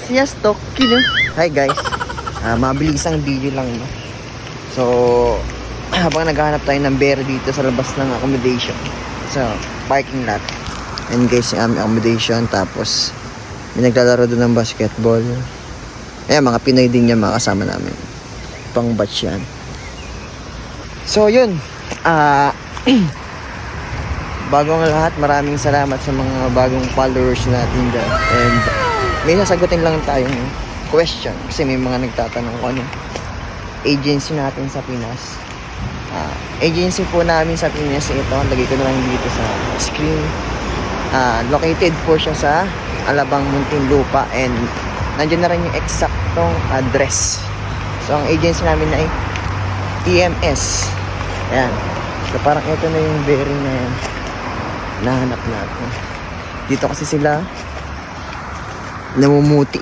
Siyastok, kino. Hi guys. Mabilis ang video lang, no? So, habang naghahanap tayo ng bear dito sa labas ng accommodation, sa parking lot. And guys, yung accommodation, tapos may naglalaro doon ng basketball. Ayan, mga Pinoy din yan, mga kasama namin. Pang batch yan. So, yun. Bago ang lahat, maraming salamat sa mga bagong followers natin dyan. And may sasagutin lang tayong question. Kasi may mga nagtatanong kung anong agency natin sa Pinas. Agency po namin sa Pinas ito. Lagay ko na lang dito sa screen. Located po siya sa Alabang, Muntinlupa. And nandiyan na rin yung eksaktong address. So, ang agency namin ay EMS. Ayan. So, parang ito na yung bearing na yan. Nahanap natin. Dito kasi sila namumuti